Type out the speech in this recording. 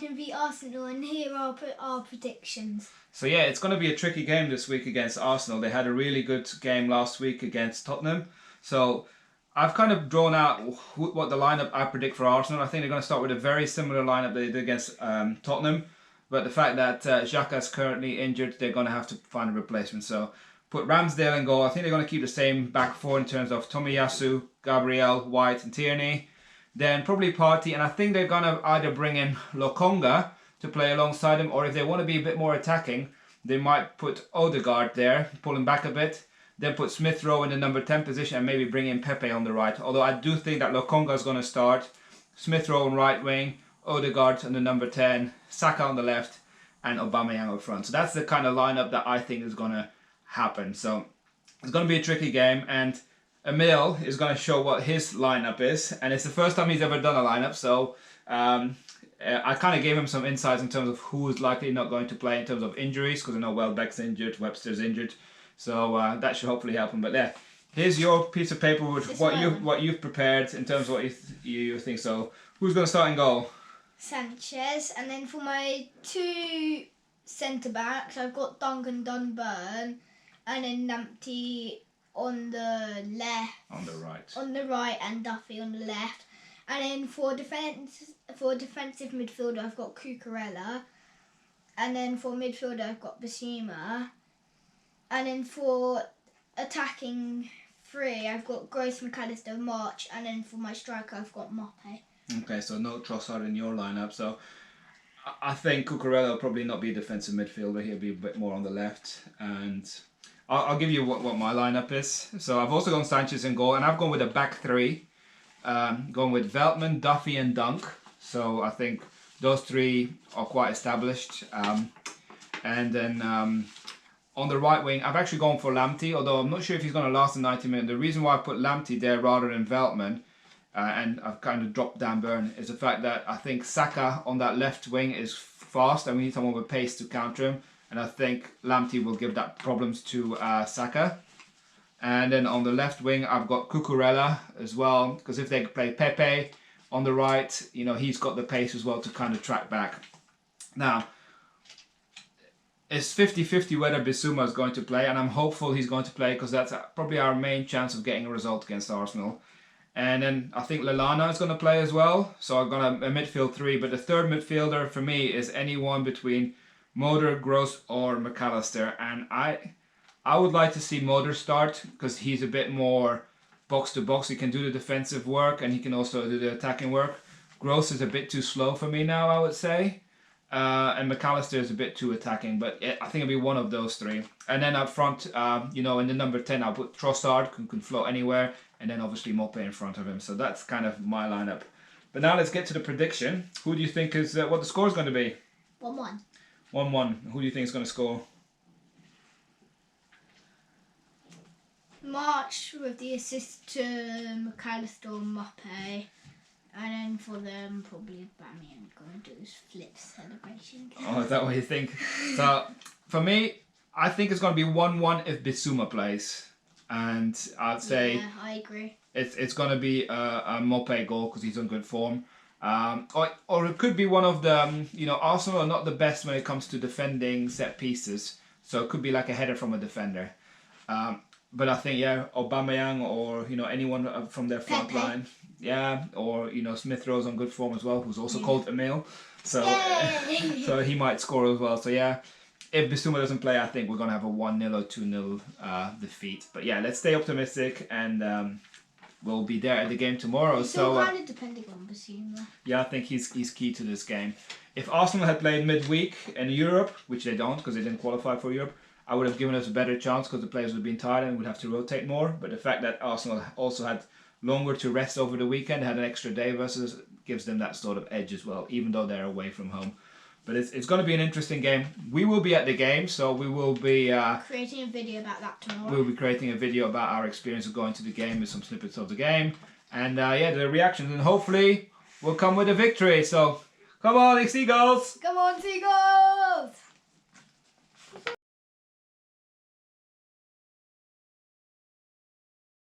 Brighton v Arsenal, and here are our predictions. So yeah, it's going to be a tricky game this week against Arsenal. They had a really good game last week against Tottenham. So I've kind of drawn out what the lineup I predict for Arsenal. I think they're going to start with a very similar lineup they did against Tottenham. But the fact that Xhaka is currently injured, they're going to have to find a replacement. So put Ramsdale in goal. I think they're going to keep the same back four in terms of Tomiyasu, Gabriel, White and Tierney. Then probably Partey. And I think they're going to either bring in Lokonga to play alongside him. Or if they want to be a bit more attacking, they might put Odegaard there, pull him back a bit. Then put Smith Rowe in the number 10 position and maybe bring in Pepe on the right. Although I do think that Lokonga is going to start. Smith Rowe on right wing. Odegaard on the number 10, Saka on the left, and Aubameyang up front. So that's the kind of lineup that I think is going to happen. So it's going to be a tricky game, and Emile is going to show what his lineup is, and it's the first time he's ever done a lineup. So I kind of gave him some insights in terms of who is likely not going to play in terms of injuries, because I know Welbeck's injured, Webster's injured, so that should hopefully help him. But yeah, here's your piece of paper with what you've prepared in terms of what you think. So who's going to start in goal? Sanchez, and then for my two centre backs, I've got Duncan Dunburn, and then Lamptey on the left, on the right, and Duffy on the left, and then for defensive midfielder, I've got Cucurella, and then for midfielder, I've got Basima, and then for attacking three, I've got Gross, McAllister, March, and then for my striker, I've got Moppe. Okay, so no Trossard in your lineup. So I think Cucurella will probably not be a defensive midfielder. He'll be a bit more on the left. And I'll give you what my lineup is. So I've also gone Sanchez in goal, and I've gone with a back three. Going with Veltman, Duffy and Dunk. So I think those three are quite established. And then on the right wing, I've actually gone for Lamptey, although I'm not sure if he's going to last the 90 minutes. The reason why I put Lamptey there rather than Veltman, and I've kind of dropped Dan Burn, is the fact that I think Saka on that left wing is fast and we need someone with pace to counter him, and I think Lamptey will give that problems to Saka. And then on the left wing I've got Cucurella as well, because if they play Pepe on the right, you know, he's got the pace as well to kind of track back. Now it's 50-50 whether Bissouma is going to play, and I'm hopeful he's going to play because that's probably our main chance of getting a result against Arsenal. And then I think Lallana is going to play as well. So I've got a midfield three. But the third midfielder for me is anyone between Moder, Gross or McAllister. And I would like to see Moder start because he's a bit more box to box. He can do the defensive work and he can also do the attacking work. Gross is a bit too slow for me now, I would say. And McAllister is a bit too attacking. But I think it'll be one of those three. And then up front, you know, in the number 10, I'll put Trossard, who can float anywhere. And then obviously Moppe in front of him. So that's kind of my lineup. But now let's get to the prediction. Who do you think is what the score is going to be? 1-1. 1-1. Who do you think is going to score? March with the assist to McAllister or Moppe. And then for them, probably Aubameyang going to do his flip celebration. Oh, is that what you think? So for me, I think it's going to be 1-1 if Bissouma plays. And I'd say yeah, I agree. It's going to be a Moppe goal because he's on good form. Or it could be one of the, you know, Arsenal are not the best when it comes to defending set pieces. So it could be like a header from a defender. But I think, yeah, Aubameyang or, you know, anyone from their front line. Yeah, or, you know, Smith Rowe's on good form as well, who's also called Emile. So, so he might score as well. So, yeah. If Bissouma doesn't play, I think we're going to have a 1-0 or 2-0 defeat. But yeah, let's stay optimistic and we'll be there at the game tomorrow. It's still kind of depending on Bissouma. Yeah, I think he's key to this game. If Arsenal had played midweek in Europe, which they don't because they didn't qualify for Europe, I would have given us a better chance because the players would have been tired and would have to rotate more. But the fact that Arsenal also had longer to rest over the weekend, had an extra day versus, gives them that sort of edge as well, even though they're away from home. But it's going to be an interesting game. We will be at the game, so we will be creating a video about that tomorrow. We'll be creating a video about our experience of going to the game with some snippets of the game. And yeah, the reactions. And hopefully we'll come with a victory. So come on, Seagulls! Come on, Seagulls!